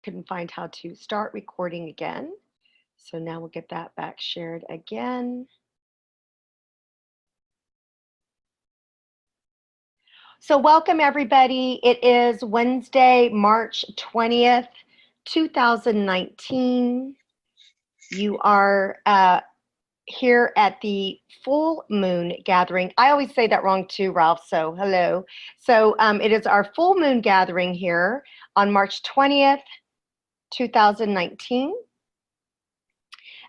couldn't find how to start recording again. So now we'll get that back shared again. So welcome everybody. It is Wednesday, March 20th, 2019. You are here at the full moon gathering. I always say that wrong too, Ralph, so hello. So it is our full moon gathering here on March 20th, 2019.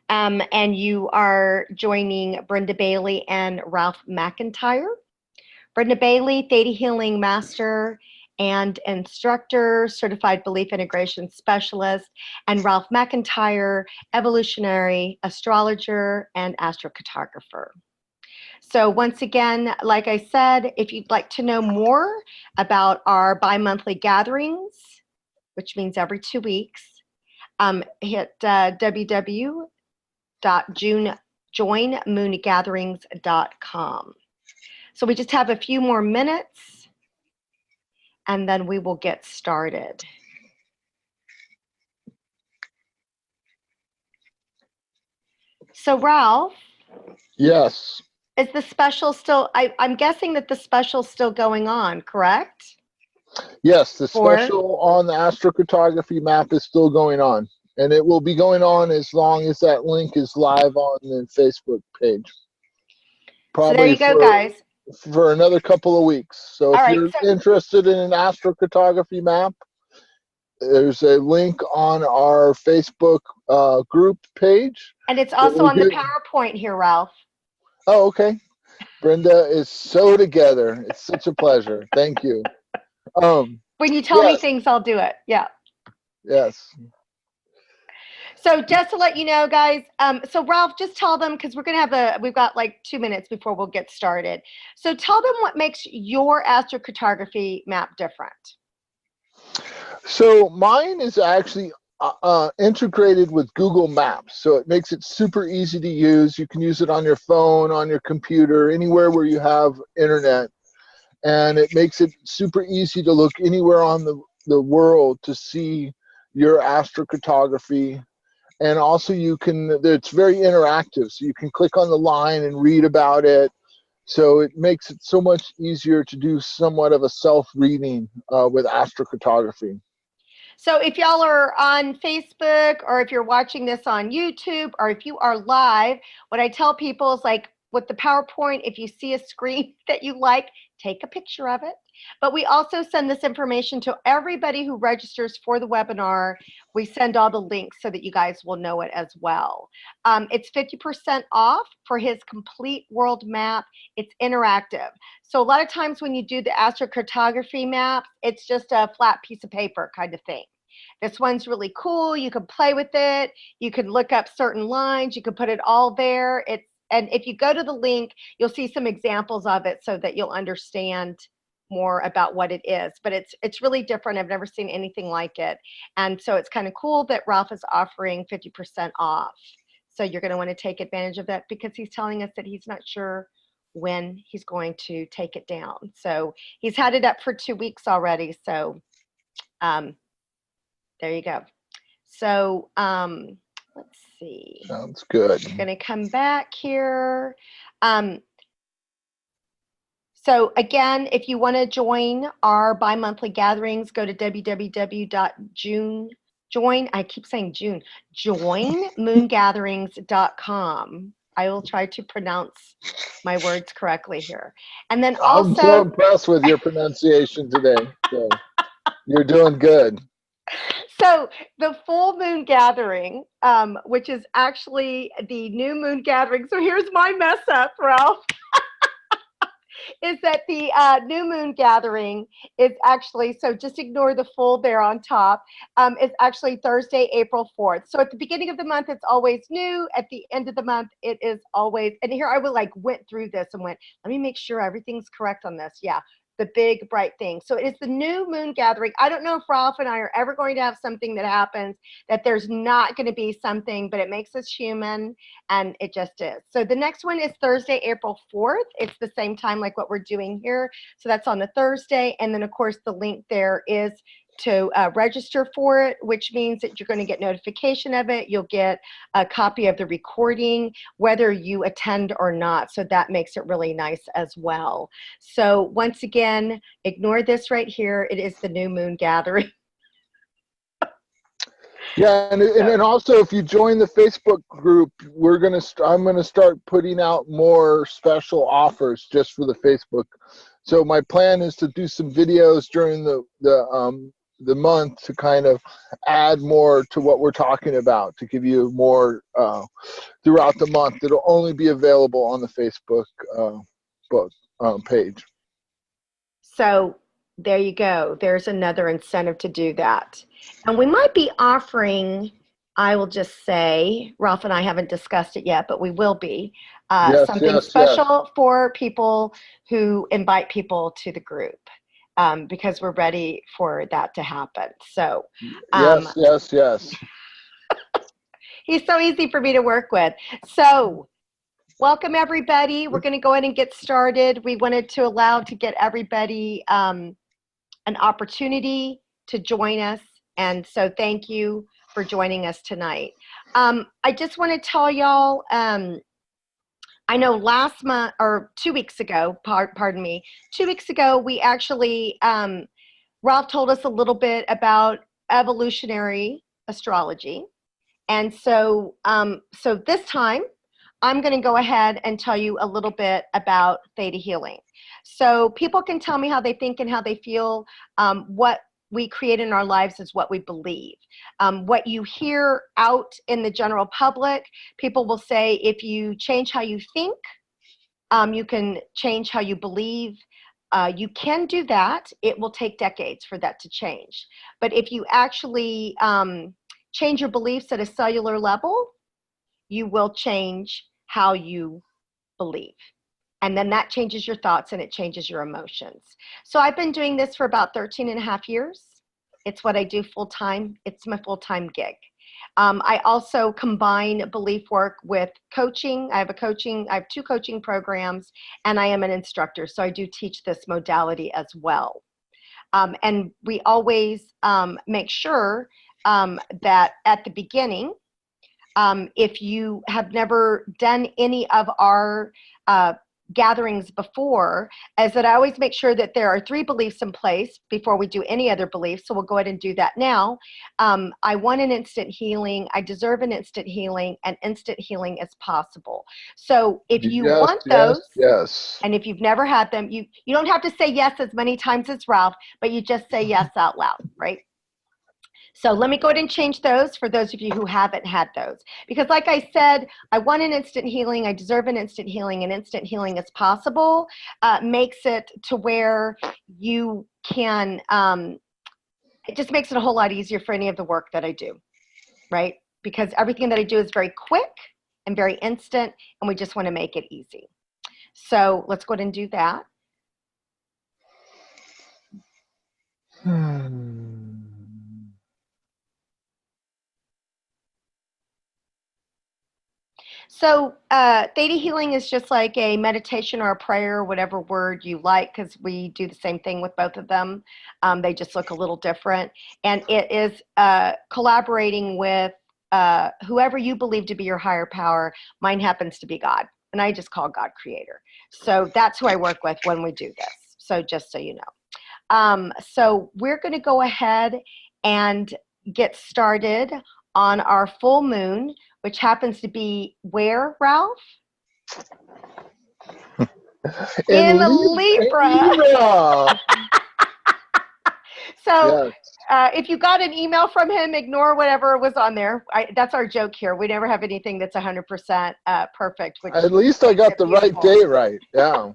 And you are joining Brenda Bailey and Ralph Macintyre. Brenda Bailey, ThetaHealing Master and Instructor, Certified Belief Integration Specialist, and Ralph Macintyre, Evolutionary, Astrologer, and Astrocartographer. So once again, like I said, if you'd like to know more about our bi-monthly gatherings, which means every 2 weeks, hit www.joinmoongatherings.com. So we just have a few more minutes and then we will get started. So Ralph? Yes. Is the special still, I'm guessing that the special's still going on, correct? Yes, the special on the astrocartography map is still going on. And it will be going on as long as that link is live on the Facebook page. Probably so there you go, guys. For another couple of weeks. So if you're interested in an astrocartography map, there's a link on our Facebook group page. And it's also on the PowerPoint here, Ralph. Oh, okay. Brenda is so together. It's such a pleasure. Thank you. When you tell me things, I'll do it. Yeah. Yes. So just to let you know, guys, so Ralph, just tell them, because we've got like 2 minutes before we'll get started. So tell them what makes your astrocartography map different. So mine is actually integrated with Google Maps. So it makes it super easy to use. You can use it on your phone, on your computer, anywhere where you have internet. And it makes it super easy to look anywhere on the world to see your astrocartography. And also it's very interactive. So you can click on the line and read about it. So it makes it so much easier to do somewhat of a self-reading with astrocartography. So if y'all are on Facebook, or if you're watching this on YouTube, or if you are live, what I tell people is, like with the PowerPoint, if you see a screen that you like, take a picture of it. But we also send this information to everybody who registers for the webinar. We send all the links so that you guys will know it as well. It's 50% off for his complete world map. It's interactive. So a lot of times when you do the astrocartography map, it's just a flat piece of paper kind of thing. This one's really cool. You can play with it. You can look up certain lines. You can put it all there. And if you go to the link, you'll see some examples of it so that you'll understand more about what it is. But it's really different. I've never seen anything like it. And so it's kind of cool that Ralph is offering 50% off. So you're going to want to take advantage of that, because he's telling us that he's not sure when he's going to take it down. So he's had it up for 2 weeks already. So there you go. So let's see. Sounds good. I'm going to come back here. So again, if you want to join our bi-monthly gatherings, go to joinmoongatherings.com. I will try to pronounce my words correctly here. And then also, I'm so impressed with your pronunciation today. So you're doing good. So the full moon gathering, which is actually the new moon gathering. So here's my mess up, Ralph. Is that the new moon gathering is actually, so just ignore the full there on top, it's actually Thursday, April 4th. So at the beginning of the month, it's always new. At the end of the month, it is always, and here I would went through this and went, let me make sure everything's correct on this. Yeah. The big bright thing. So it's the new moon gathering. I don't know if Ralph and I are ever going to have something that happens that there's not going to be something, but it makes us human, and it just is. So the next one is Thursday, April 4th. It's the same time like what we're doing here. So that's on the Thursday. And then of course the link there is register for it, which means that you're going to get notification of it. You'll get a copy of the recording, whether you attend or not. So that makes it really nice as well. So once again, ignore this right here. It is the new moon gathering. Yeah, and then also if you join the Facebook group, I'm gonna start putting out more special offers just for the Facebook. So my plan is to do some videos during the month to kind of add more to what we're talking about, to give you more throughout the month. It'll only be available on the Facebook page. So there you go. There's another incentive to do that. And we might be offering, I will just say, Ralph and I haven't discussed it yet, but we will be, something special for people who invite people to the group, because we're ready for that to happen. So yes. He's so easy for me to work with. So welcome, everybody. We're going to go ahead and get started. We wanted to allow to get everybody an opportunity to join us. And so thank you for joining us tonight. I just want to tell y'all, I know last month, or 2 weeks ago, pardon me, 2 weeks ago, we actually, Ralph told us a little bit about evolutionary astrology. And so, so this time, I'm going to go ahead and tell you a little bit about theta healing. So people can tell me how they think and how they feel. What we create in our lives is what we believe. What you hear out in the general public, people will say, if you change how you think, you can change how you believe. You can do that. It will take decades for that to change. But if you actually change your beliefs at a cellular level, you will change how you believe. And then that changes your thoughts and it changes your emotions. So I've been doing this for about 13 and a half years. It's what I do full time. It's my full-time gig. I also combine belief work with coaching. I have 2 coaching programs, and I am an instructor. So I do teach this modality as well. And we always make sure that at the beginning, if you have never done any of our gatherings before, is that I always make sure that there are 3 beliefs in place before we do any other beliefs. So we'll go ahead and do that now. I want an instant healing. I deserve an instant healing, and instant healing is possible. So if you want those, and if you've never had them, you don't have to say yes as many times as Ralph, but you just say yes out loud, right? So let me go ahead and change those for those of you who haven't had those. Because like I said, I want an instant healing. I deserve an instant healing, and instant healing is possible. Makes it to where you can, it just makes it a whole lot easier for any of the work that I do, right? Because everything that I do is very quick and very instant, and we just want to make it easy. So let's go ahead and do that. So theta healing is just like a meditation or a prayer, whatever word you like, because we do the same thing with both of them. They just look a little different. And it is collaborating with whoever you believe to be your higher power. Mine happens to be God, and I just call God Creator. So that's who I work with when we do this. So just so you know. So we're going to go ahead and get started on our full moon, which happens to be where, Ralph? In Libra. So if you got an email from him, ignore whatever was on there. That's our joke here. We never have anything that's 100% perfect. Which at least I got the right day right. Yeah.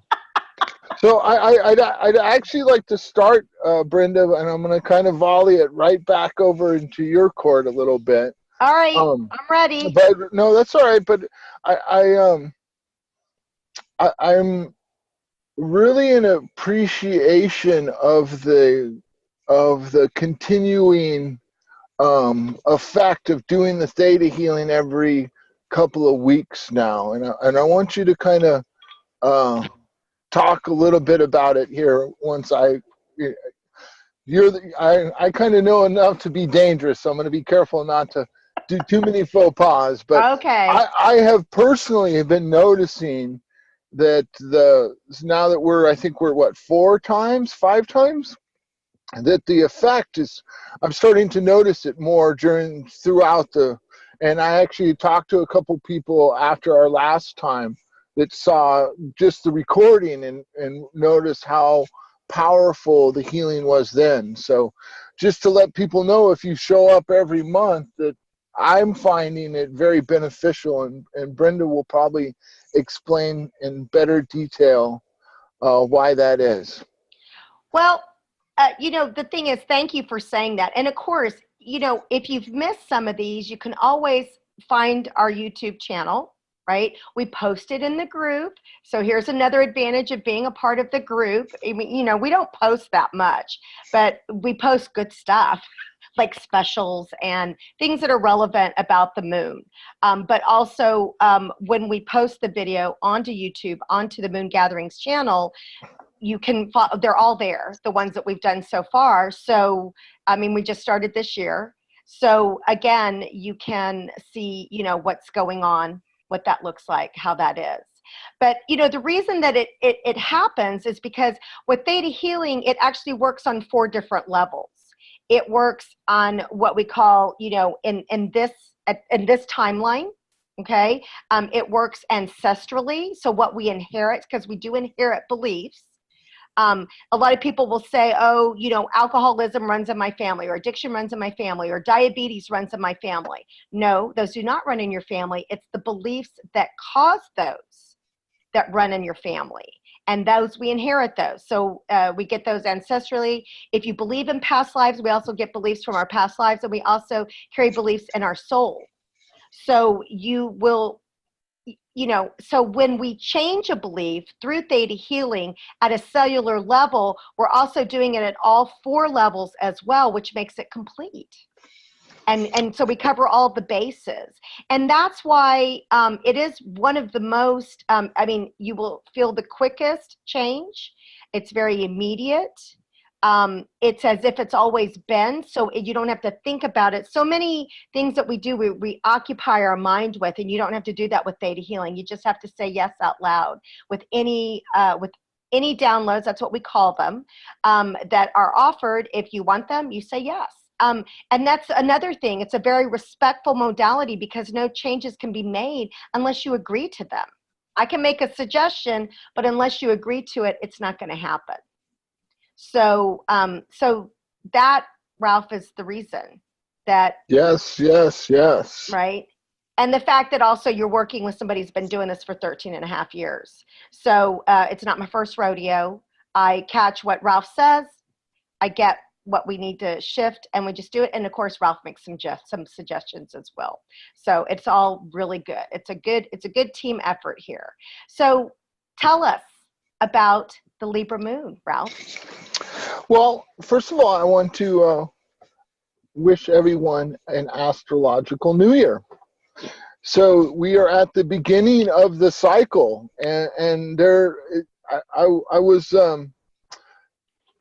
So I'd actually like to start, Brenda, and I'm going to kind of volley it right back over into your court a little bit. All right, I'm ready. But no, that's all right. But I'm really in appreciation of the continuing effect of doing the theta healing every couple of weeks now, and I want you to kind of talk a little bit about it here once I I kind of know enough to be dangerous, so I'm going to be careful not to do too many faux pas. But Okay. I have personally been noticing that now that I think we're what, 4 times, 5 times, that the effect is, I'm starting to notice it more throughout and I actually talked to a couple people after our last time that saw just the recording and noticed how powerful the healing was then. So just to let people know, if you show up every month, that I'm finding it very beneficial, and Brenda will probably explain in better detail why that is. Well, the thing is, thank you for saying that. And of course, if you've missed some of these, you can always find our YouTube channel, right? We post it in the group. So here's another advantage of being a part of the group. I mean, we don't post that much, but we post good stuff like specials and things that are relevant about the moon. But also when we post the video onto YouTube, onto the Moon Gatherings channel, you can follow, they're all there, the ones that we've done so far. So, I mean, we just started this year. So again, you can see, what's going on, what that looks like, how that is. But, the reason that it happens is because with Theta Healing, it actually works on 4 different levels. It works on what we call, in this timeline. Okay. It works ancestrally. So what we inherit, because we do inherit beliefs. A lot of people will say, oh, alcoholism runs in my family, or addiction runs in my family, or diabetes runs in my family. No, those do not run in your family. It's the beliefs that cause those that run in your family. And those, we inherit those. So we get those ancestrally. If you believe in past lives, we also get beliefs from our past lives, and we also carry beliefs in our soul. So you will, so when we change a belief through Theta Healing at a cellular level, we're also doing it at all 4 levels as well, which makes it complete. And so we cover all the bases. And that's why it is one of the most, you will feel the quickest change. It's very immediate. It's as if it's always been, so you don't have to think about it. So many things that we do, we occupy our mind with, and you don't have to do that with Theta Healing. You just have to say yes out loud with any downloads. That's what we call them, that are offered. If you want them, you say yes. And that's another thing. It's a very respectful modality, because no changes can be made unless you agree to them. I can make a suggestion, but unless you agree to it, it's not going to happen. So, so that, Ralph, is the reason that. Yes. Right. And the fact that also you're working with somebody who's been doing this for 13 and a half years. So it's not my first rodeo. I catch what Ralph says. I get what we need to shift, and we just do it. And of course, Ralph makes some suggestions as well. So it's all really good. It's a good team effort here. So tell us about the Libra moon, Ralph. Well, first of all, I want to wish everyone an astrological new year. So we are at the beginning of the cycle, and I was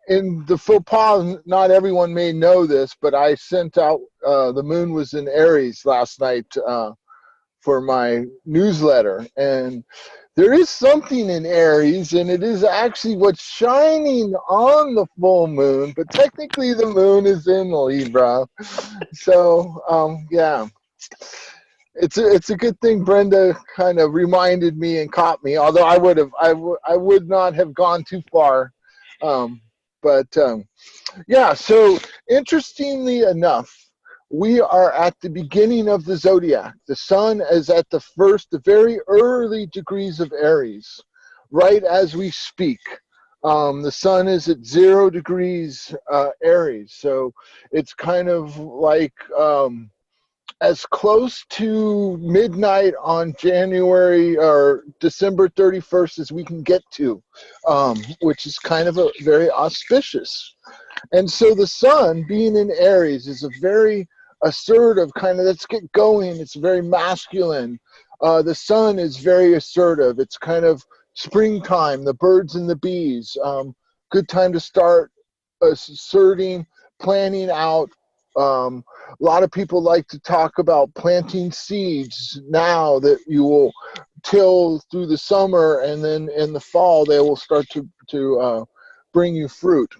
in the faux pas. Not everyone may know this, but I sent out the moon was in Aries last night for my newsletter, and there is something in Aries, and it is actually what's shining on the full moon, but technically the moon is in Libra. So yeah, it's a good thing Brenda kind of reminded me and caught me, although I would not have gone too far. Yeah, so interestingly enough, we are at the beginning of the zodiac. The sun is at the very early degrees of Aries, right as we speak. The sun is at 0 degrees Aries, so it's kind of like as close to midnight on January or December 31st as we can get to, which is kind of a very auspicious. And so the sun being in Aries is a very assertive kind of, let's get going. It's very masculine. The sun is very assertive. It's kind of springtime, the birds and the bees. Good time to start asserting, planning out. A lot of people like to talk about planting seeds now that you will till through the summer, and then in the fall they will start to bring you fruit.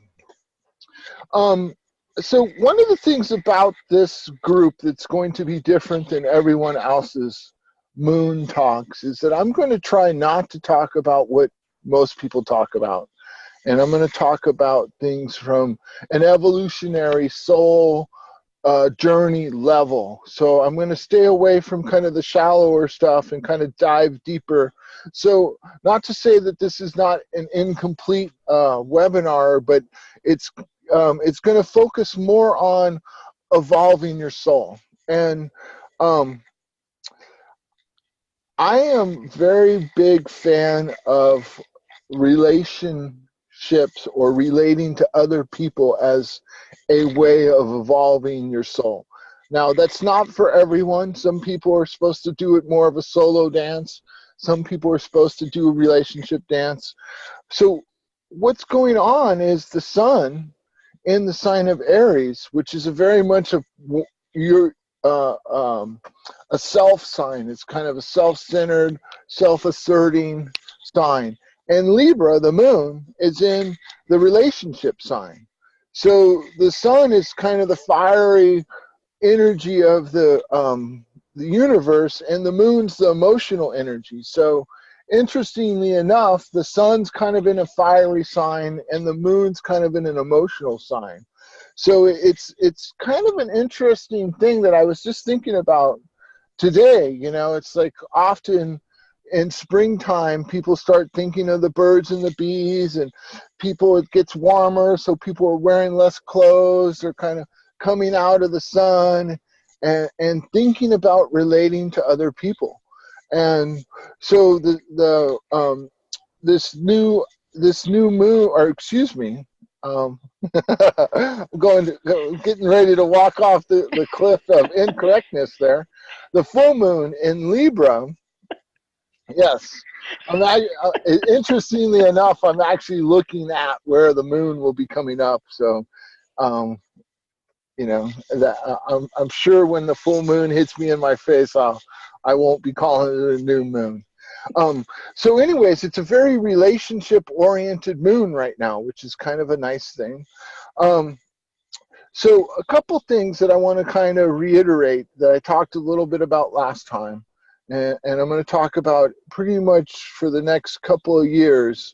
So one of the things about this group that's going to be different than everyone else's moon talks is that I'm going to try not to talk about what most people talk about. And I'm going to talk about things from an evolutionary soul journey level. So I'm going to stay away from kind of the shallower stuff and kind of dive deeper. So not to say that this is not an incomplete webinar, but it's going to focus more on evolving your soul. And I am very big fan of relationships or relating to other people as a way of evolving your soul. Now, that's not for everyone. Some people are supposed to do it more of a solo dance. Some people are supposed to do a relationship dance. So what's going on is the sun in the sign of Aries, which is a very much of your a self sign. It's kind of a self-centered, self-asserting sign. And Libra, the moon, is in the relationship sign. So the sun is kind of the fiery energy of the universe, and the moon's the emotional energy. So interestingly enough, the sun's kind of in a fiery sign, and the moon's kind of in an emotional sign. So it's kind of an interesting thing that I was just thinking about today. You know, it's like often in springtime, people start thinking of the birds and the bees, and it gets warmer, so people are wearing less clothes. They're kind of coming out of the sun and thinking about relating to other people. And so this new moon, or excuse me, getting ready to walk off the cliff of incorrectness there. The full moon in Libra, yes. Interestingly enough, I'm actually looking at where the moon will be coming up. So, you know, I'm sure when the full moon hits me in my face, I won't be calling it a new moon. So anyways, it's a very relationship-oriented moon right now, which is kind of a nice thing. So a couple things that I want to kind of reiterate that I talked a little bit about last time, and I'm going to talk about pretty much for the next couple of years,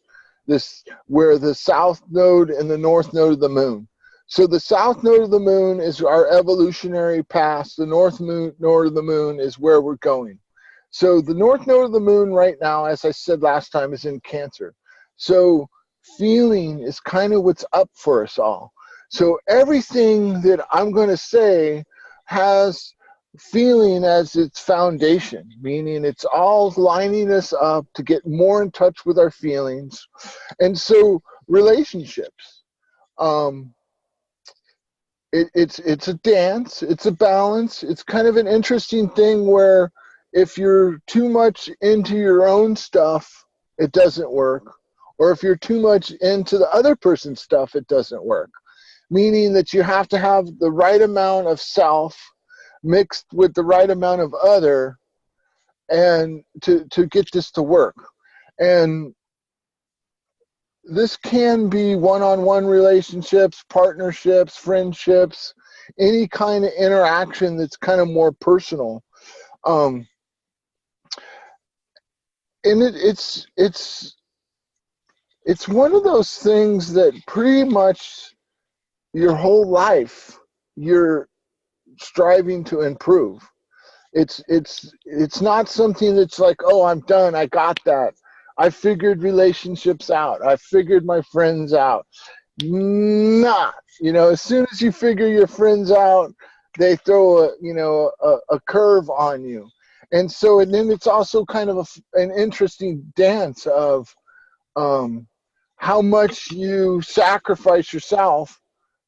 where the south node and the north node of the moon. So the south node of the moon is our evolutionary past. The north node of the moon is where we're going. So the north node of the moon right now, as I said last time, is in Cancer. So feeling is kind of what's up for us all. So everything that I'm going to say has feeling as its foundation, meaning it's all lining us up to get more in touch with our feelings. And so relationships, it's a dance, it's a balance. It's kind of an interesting thing where if you're too much into your own stuff, it doesn't work. Or if you're too much into the other person's stuff, it doesn't work. Meaning that you have to have the right amount of self mixed with the right amount of other, and to get this to work. And this can be one-on-one relationships, partnerships, friendships, any kind of interaction that's kind of more personal. And it's one of those things that pretty much your whole life you're striving to improve. It's not something that's like, oh, I'm done, I got that. I figured relationships out. I figured my friends out. Not. You know, as soon as you figure your friends out, they throw a curve on you. And so, and then it's also kind of an interesting dance of how much you sacrifice yourself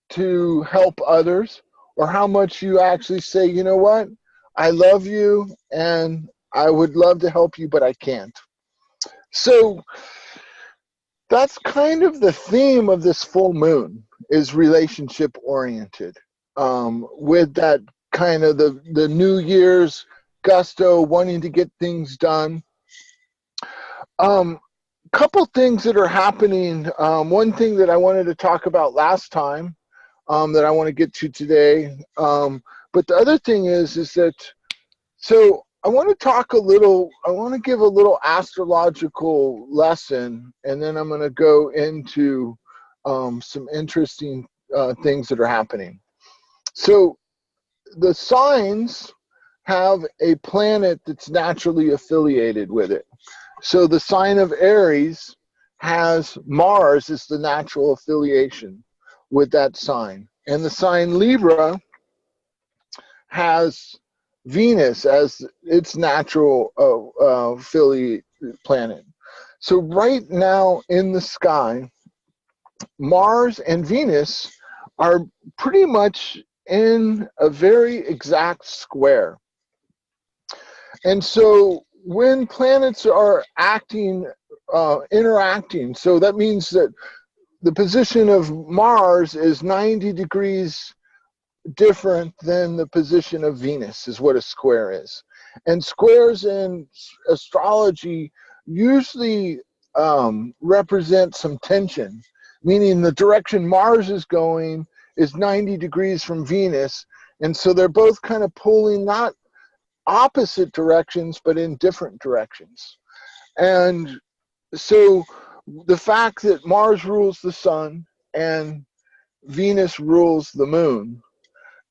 to help others, or how much you actually say, you know what, I love you and I would love to help you, but I can't. So that's kind of the theme of this full moon. is relationship oriented, with that kind of the New Year's gusto, wanting to get things done. Couple things that are happening. One thing that I wanted to talk about last time, that I want to get to today. But the other thing is that, so I want to talk a little, I want to give a little astrological lesson, and then I'm going to go into some interesting things that are happening. So the signs have a planet that's naturally affiliated with it. So the sign of Aries has Mars as the natural affiliation with that sign. And the sign Libra has Venus as its natural affiliate planet. So right now in the sky, Mars and Venus are pretty much in a very exact square. And so when planets are acting, interacting, so that means that the position of Mars is 90 degrees different than the position of Venus, is what a square is. And squares in astrology usually represent some tension, meaning the direction Mars is going is 90 degrees from Venus, and so they're both kind of pulling not opposite directions, but in different directions. And so the fact that Mars rules the sun and Venus rules the moon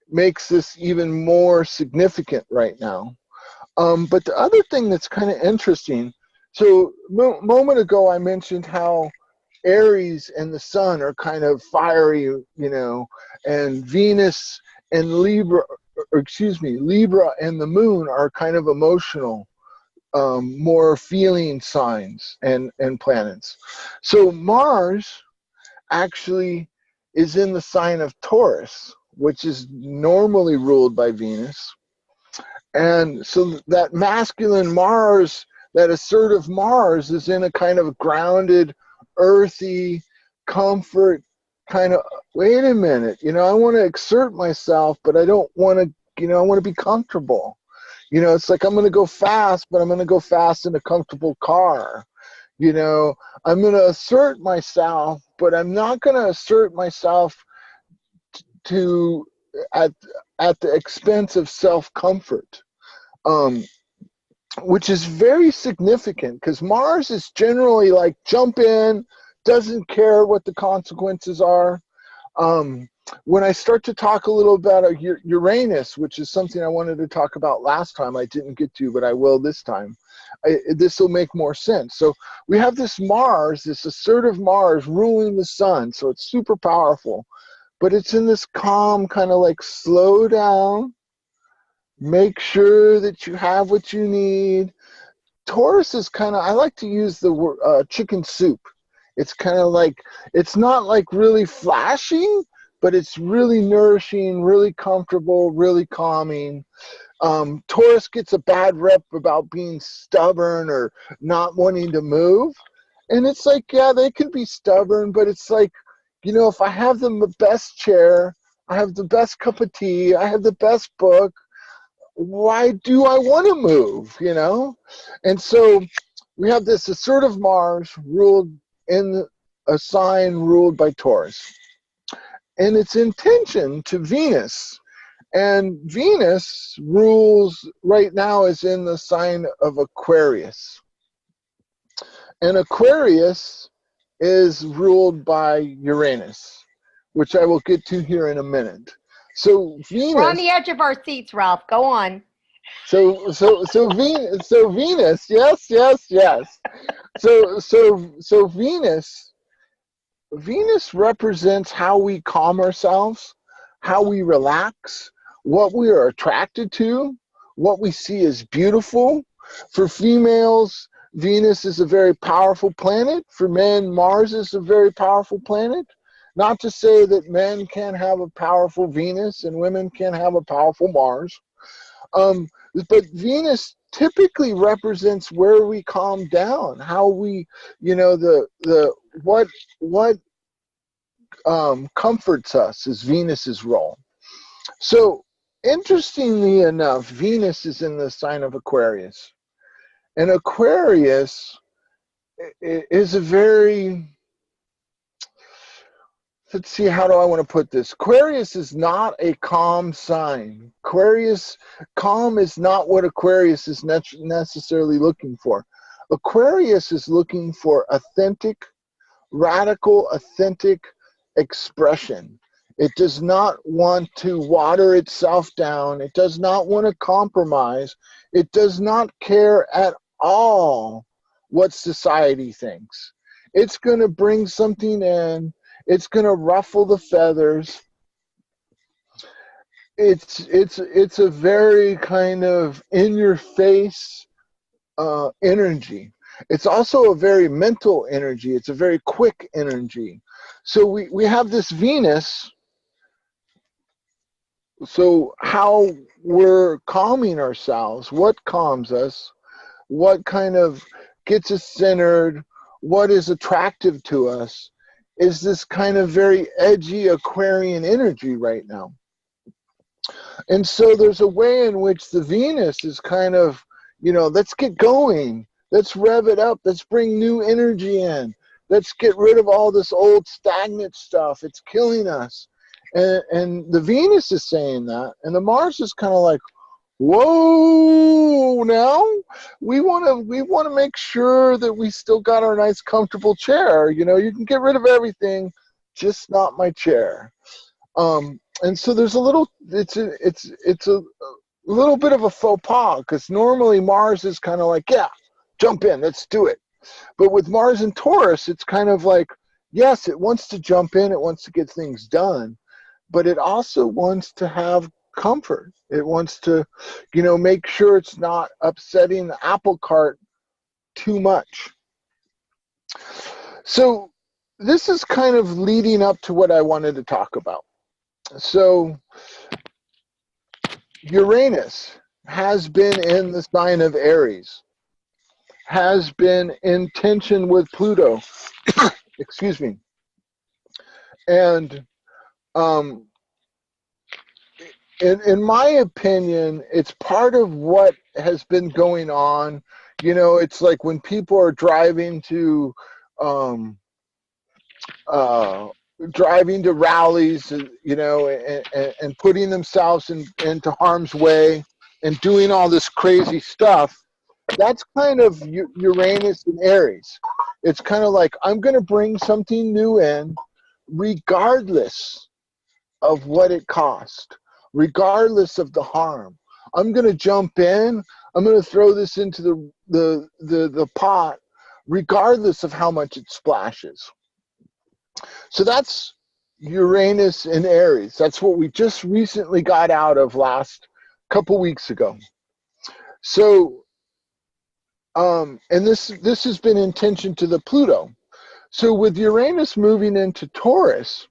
makes this even more significant right now. But the other thing that's kind of interesting, so a moment ago I mentioned how Aries and the sun are kind of fiery, you know, and Venus and Libra, or excuse me, Libra and the moon are kind of emotional, more feeling signs and planets. So Mars actually is in the sign of Taurus, which is normally ruled by Venus. And so that masculine Mars, that assertive Mars, is in a kind of grounded, earthy, comfort kind of, wait a minute, you know, I want to exert myself, but I don't want to, you know, I want to be comfortable. You know, it's like I'm going to go fast, but I'm going to go fast in a comfortable car. You know, I'm going to assert myself, but I'm not going to assert myself to at the expense of self-comfort, which is very significant because Mars is generally like jump in, doesn't care what the consequences are. When I start to talk a little about Uranus, which is something I wanted to talk about last time, I didn't get to, but I will this time. This will make more sense. So we have this Mars, this assertive Mars ruling the sun, so it's super powerful. But it's in this calm kind of like slow down, make sure that you have what you need. Taurus is kind of, I like to use the word chicken soup. It's kind of like, it's not like really flashy, but it's really nourishing, really comfortable, really calming. Taurus gets a bad rep about being stubborn or not wanting to move. And it's like, yeah, they can be stubborn, but it's like, you know, if I have the best chair, I have the best cup of tea, I have the best book, why do I want to move, you know? And so we have this assertive Mars ruled in a sign ruled by Taurus. And its intention to Venus. And Venus rules right now is in the sign of Aquarius. And Aquarius is ruled by Uranus, which I will get to here in a minute. So Venus. We're on the edge of our seats, Ralph. Go on. So Venus, yes. So Venus represents how we calm ourselves, how we relax, what we are attracted to, what we see as beautiful. For females, Venus is a very powerful planet. For men, Mars is a very powerful planet. Not to say that men can't have a powerful Venus and women can't have a powerful Mars. But Venus typically represents where we calm down, how we, you know, what comforts us is Venus's role. So interestingly enough, Venus is in the sign of Aquarius. And Aquarius is a very, let's see, how do I want to put this? Aquarius is not a calm sign. Calm is not what Aquarius is necessarily looking for. Aquarius is looking for radical, authentic expression. It does not want to water itself down. It does not want to compromise. It does not care at all what society thinks. It's going to bring something in. It's going to ruffle the feathers. It's a very kind of in-your-face energy. It's also a very mental energy. It's a very quick energy. So we have this Venus. So how we're calming ourselves, what calms us, what kind of gets us centered, what is attractive to us, is this kind of very edgy Aquarian energy right now. And so there's a way in which the Venus is kind of, let's get going. Let's rev it up. Let's bring new energy in. Let's get rid of all this old stagnant stuff. It's killing us. And the Venus is saying that. And the Mars is kind of like, whoa, now we want to make sure that we still got our nice comfortable chair. You can get rid of everything, just not my chair. And so there's it's a little bit of a faux pas, because normally Mars is kind of like, yeah, jump in, let's do it. But with Mars and Taurus, it's kind of like, yes, it wants to jump in, it wants to get things done, but it also wants to have comfort. It wants to, make sure it's not upsetting the apple cart too much. So this is kind of leading up to what I wanted to talk about. So Uranus has been in the sign of Aries, has been in tension with Pluto, excuse me. And in my opinion, it's part of what has been going on. It's like when people are driving to rallies, and putting themselves into harm's way and doing all this crazy stuff. That's kind of Uranus and Aries. It's kind of like, I'm going to bring something new in, regardless of what it cost, regardless of the harm. I'm going to jump in. I'm going to throw this into the pot, regardless of how much it splashes. So that's Uranus and Aries. That's what we just recently got out of last couple weeks ago. So, and this has been in tension to the Pluto. So with Uranus moving into Taurus,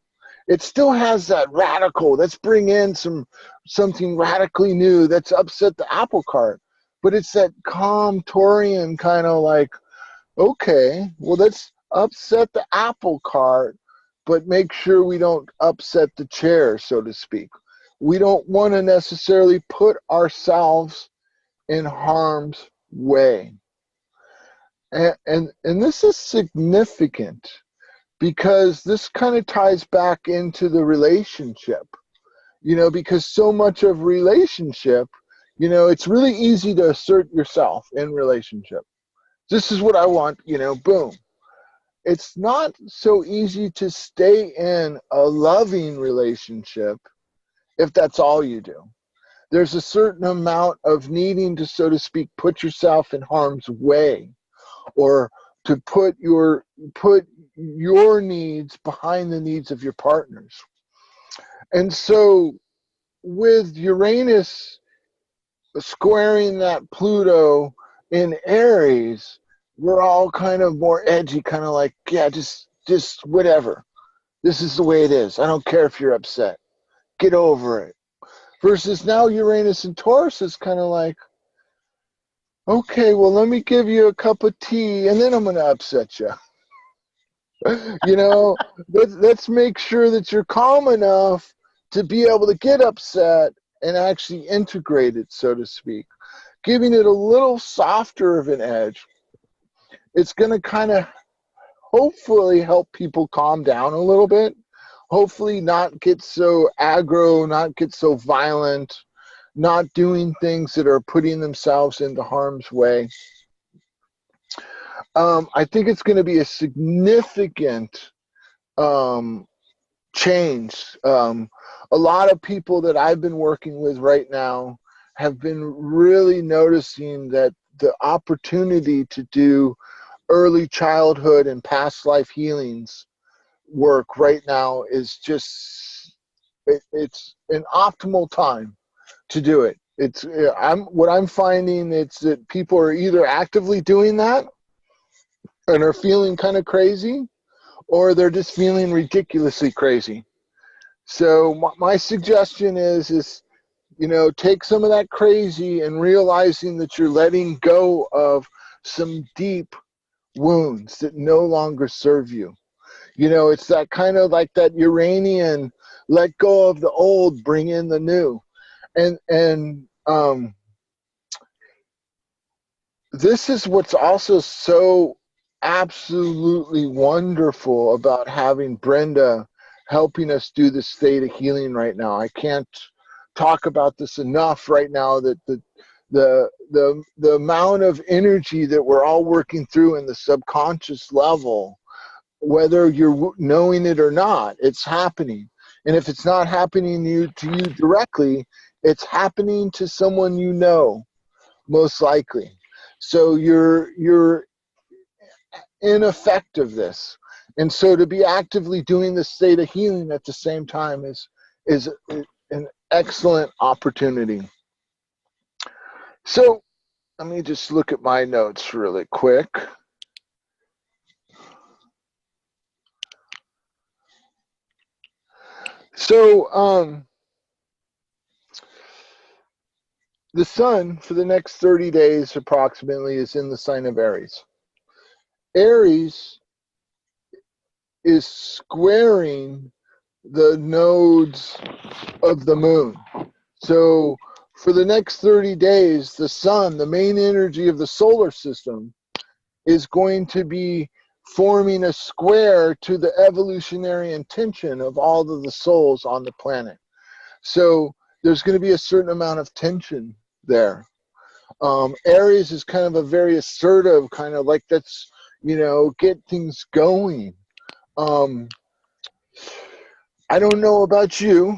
it still has that radical, let's bring in something radically new, that's upset the apple cart. But it's that calm Taurian kind of like, okay, well, let's upset the apple cart, but make sure we don't upset the chair, so to speak. We don't want to necessarily put ourselves in harm's way. And this is significant, because this kind of ties back into the relationship, because so much of relationship, it's really easy to assert yourself in relationship. This is what I want, boom. It's not so easy to stay in a loving relationship if that's all you do. There's a certain amount of needing to, so to speak, put yourself in harm's way, or to put your needs behind the needs of your partners. And so with Uranus squaring that Pluto in Aries, we're all kind of more edgy, kind of like, yeah, just whatever. This is the way it is. I don't care if you're upset. Get over it. Versus now Uranus and Taurus is kind of like, okay, well, let me give you a cup of tea and then I'm going to upset you. You know, let's make sure that you're calm enough to be able to get upset and actually integrate it, so to speak. Giving it a little softer of an edge. It's going to kind of hopefully help people calm down a little bit. Hopefully not get so aggro, not get so violent, not doing things that are putting themselves into harm's way. I think it's going to be a significant change. A lot of people that I've been working with right now have been really noticing that the opportunity to do early childhood and past life healings work right now is just, it's an optimal time to do it. What I'm finding, it's that people are either actively doing that and are feeling kind of crazy, or they're just feeling ridiculously crazy. So my suggestion is, you know, take some of that crazy and realizing that you're letting go of some deep wounds that no longer serve you. You know, it's that kind of like that Uranian, let go of the old, bring in the new. And this is what's also so absolutely wonderful about having Brenda helping us do this theta healing right now. I can't talk about this enough right now, that the amount of energy that we're all working through in the subconscious level, whether you're knowing it or not, it's happening. And if it's not happening to you directly, it's happening to someone you know, most likely. So you're in effect of this. And so to be actively doing this state of healing at the same time is an excellent opportunity. So let me just look at my notes really quick. So the sun for the next 30 days approximately is in the sign of Aries. Aries is squaring the nodes of the moon. So for the next 30 days, the sun, the main energy of the solar system, is going to be forming a square to the evolutionary intention of all of the souls on the planet. So there's going to be a certain amount of tension there. Aries is kind of a very assertive, kind of like, that's, you know, get things going. I don't know about you,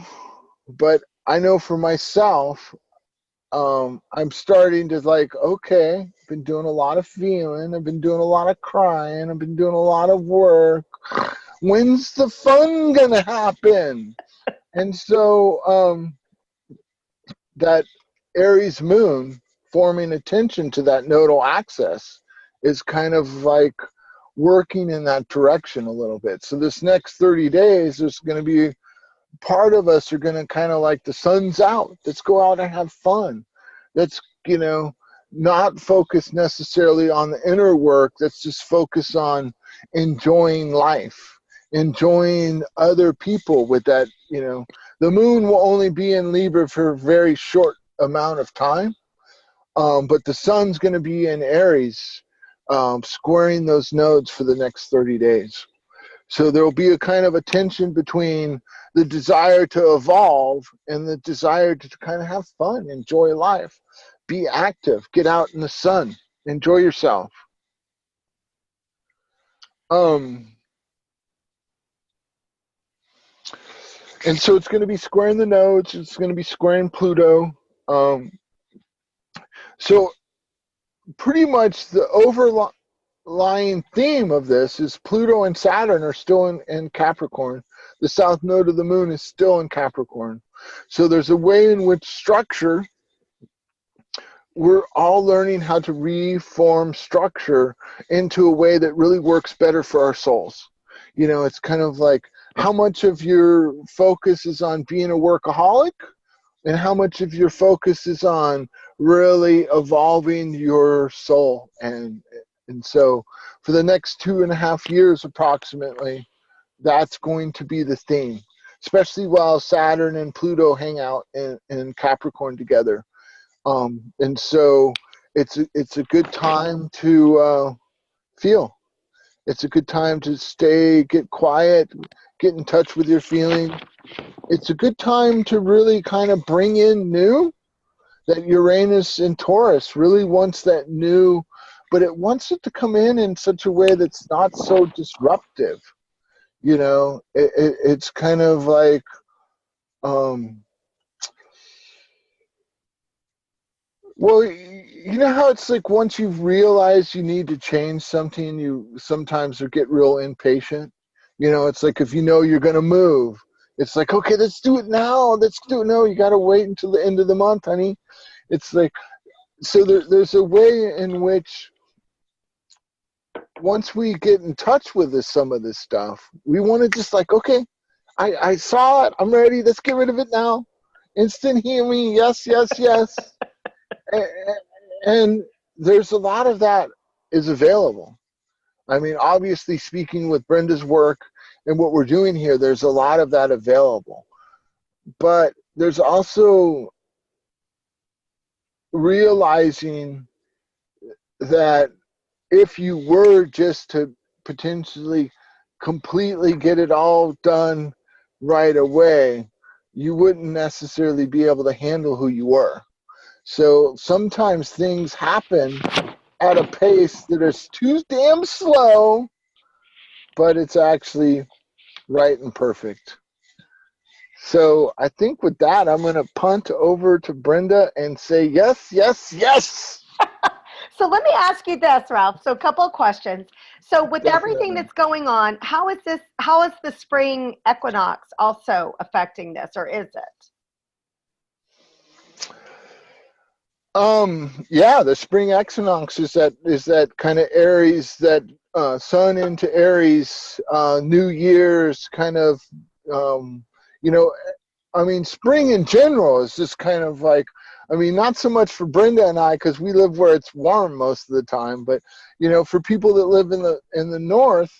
but I know for myself, I'm starting to like, okay, I've been doing a lot of feeling, I've been doing a lot of crying, I've been doing a lot of work. When's the fun gonna happen? And so that Aries moon forming attention to that nodal axis is kind of like working in that direction a little bit. So this next 30 days, there's going to be part of us are going to kind of like, the sun's out. Let's go out and have fun. Let's, you know, not focus necessarily on the inner work. Let's just focus on enjoying life, enjoying other people with that, you know. The moon will only be in Libra for a very short amount of time. But the sun's going to be in Aries, squaring those nodes for the next 30 days. So there will be a kind of a tension between the desire to evolve and the desire to kind of have fun, enjoy life, be active, get out in the sun, enjoy yourself. And so it's going to be squaring the nodes. It's going to be squaring Pluto. So pretty much the overlying theme of this is Pluto and Saturn are still in Capricorn. The south node of the moon is still in Capricorn. So there's a way in which structure, we're all learning how to reform structure into a way that really works better for our souls. You know, it's kind of like, how much of your focus is on being a workaholic and how much of your focus is on really evolving your soul and And so for the next 2.5 years approximately, that's going to be the theme, especially while Saturn and Pluto hang out in Capricorn together. And so it's a good time to feel. It's a good time to get quiet, get in touch with your feeling. It's a good time to really kind of bring in new. That Uranus in Taurus really wants that new, but it wants it to come in such a way that's not so disruptive. You know, it's kind of like, well, you know how it's like once you've realized you need to change something, you sometimes get real impatient. You know, it's like if you know you're going to move, it's like, okay, let's do it now. Let's do it now. You got to wait until the end of the month, honey. It's like, so there's a way in which once we get in touch with some of this stuff, we want to just like, okay, I saw it. I'm ready. Let's get rid of it now. Instant healing. Yes, yes, yes. And there's a lot of that is available. I mean, obviously speaking with Brenda's work and what we're doing here, there's a lot of that available. But there's also realizing that if you were just to potentially completely get it all done right away, you wouldn't necessarily be able to handle who you were. So sometimes things happen at a pace that is too damn slow, but it's actually right and perfect. So I think with that, I'm going to punt over to Brenda and say yes, yes, yes. So let me ask you this, Ralph. So a couple of questions. So with Definitely. everything that's going on, how is the spring equinox also affecting this, or is it? Yeah, the spring equinox is that kind of Aries, that Sun into Aries, New Year's kind of, you know, I mean, spring in general is just kind of like, I mean, not so much for Brenda and I, because we live where it's warm most of the time, but, you know, for people that live in the north,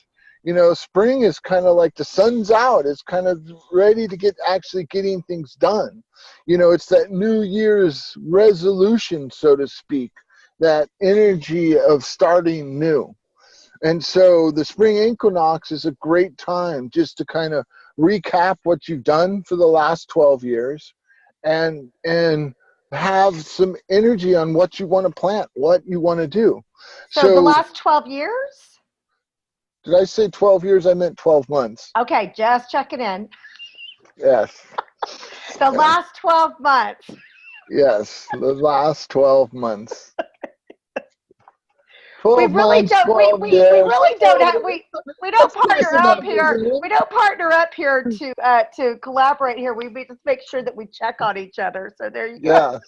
you know, spring is kind of like the sun's out. It's kind of ready to get actually getting things done. You know, it's that New Year's resolution, so to speak, that energy of starting new. And so the spring equinox is a great time just to kind of recap what you've done for the last 12 years and have some energy on what you want to plant, what you want to do. So the last 12 years? Did I say 12 years? I meant 12 months. Okay, just checking in. Yes. The last 12 months. Yes, the last 12 months. We really don't. We really don't have. We don't partner up here. We don't partner up here to collaborate here. We just make sure that we check on each other. So there you go.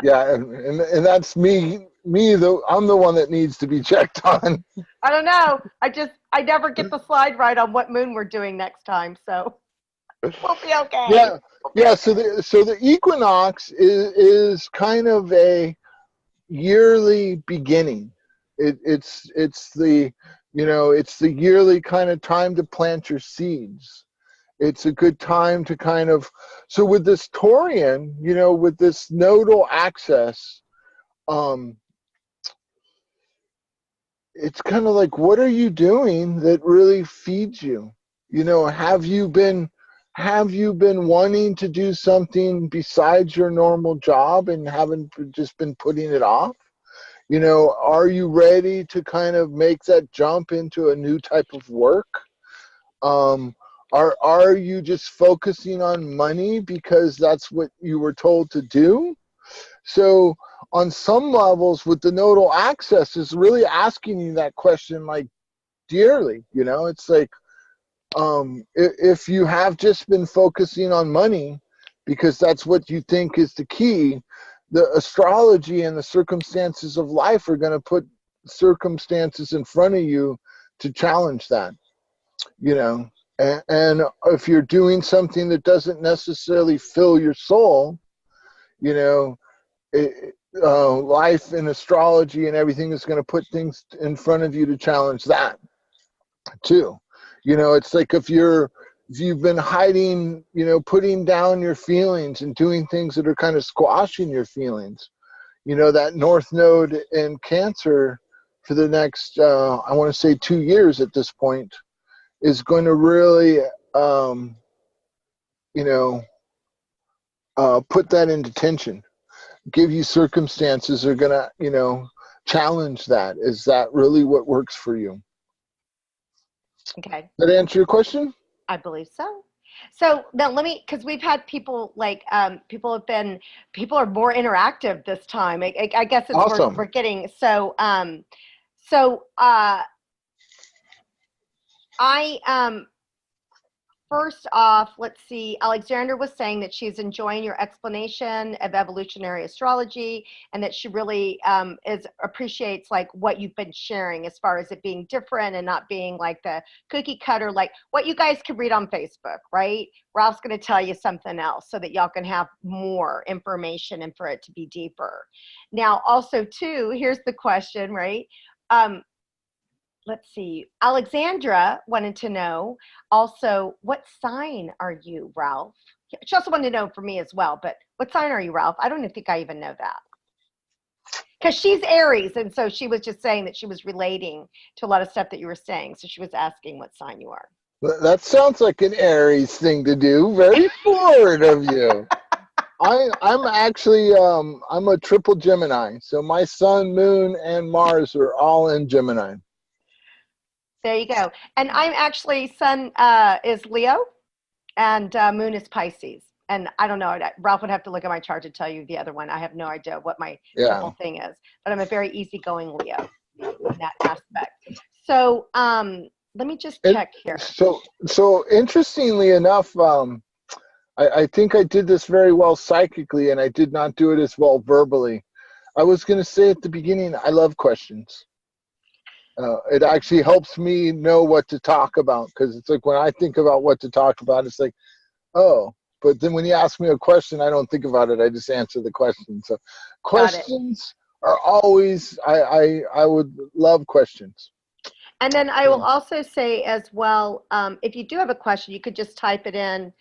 Yeah, and that's me. Though I'm the one that needs to be checked on. I don't know. I never get the slide right on what moon we're doing next time. So we'll be okay. Yeah. So the equinox is kind of a yearly beginning. It's the, you know, it's the yearly kind of time to plant your seeds. It's a good time to kind of, so with this Taurian, you know, with this nodal axis, it's kind of like, what are you doing that really feeds you? You know, have you been wanting to do something besides your normal job and haven't just been putting it off? You know, are you ready to kind of make that jump into a new type of work? Are you just focusing on money because that's what you were told to do? So on some levels with the nodal axis is really asking you that question like dearly, you know, it's like, if you have just been focusing on money because that's what you think is the key, the astrology and the circumstances of life are going to put circumstances in front of you to challenge that, you know. And if you're doing something that doesn't necessarily fill your soul, you know, life and astrology and everything is going to put things in front of you to challenge that too. You know, it's like if you've been hiding, you know, putting down your feelings and doing things that are kind of squashing your feelings, you know, that North Node in Cancer for the next, I want to say 2 years at this point, is going to really, you know, put that into tension, give you circumstances that are going to, you know, challenge that. Is that really what works for you? Okay. Did that answer your question? I believe so. So now let me, because we've had people like, people are more interactive this time. I guess it's, Awesome. we're getting, so I, first off, let's see, Alexandra was saying that she's enjoying your explanation of evolutionary astrology and that she really appreciates like what you've been sharing as far as it being different and not being like the cookie cutter, like what you guys can read on Facebook, right? Ralph's going to tell you something else so that y'all can have more information and for it to be deeper. Now, also too, here's the question, right? Let's see. Alexandra wanted to know also, what sign are you, Ralph? She also wanted to know for me as well, but what sign are you, Ralph? I don't even think I even know that. Because she's Aries, and so she was just saying that she was relating to a lot of stuff that you were saying. So she was asking what sign you are. That sounds like an Aries thing to do. Very forward of you. I'm actually, I'm a triple Gemini. So my sun, moon, and Mars are all in Gemini. There you go. And I'm actually, sun is Leo and moon is Pisces. And I don't know, Ralph would have to look at my chart to tell you the other one. I have no idea what my triple thing is, but I'm a very easygoing Leo in that aspect. So let me just check here. So interestingly enough, I think I did this very well psychically, and I did not do it as well verbally. I was going to say at the beginning, I love questions. It actually helps me know what to talk about, because it's like when I think about what to talk about, it's like, oh, but then when you ask me a question, I don't think about it. I just answer the question. So questions are always, I would love questions. And then I will also say as well, if you do have a question, you could just type it in.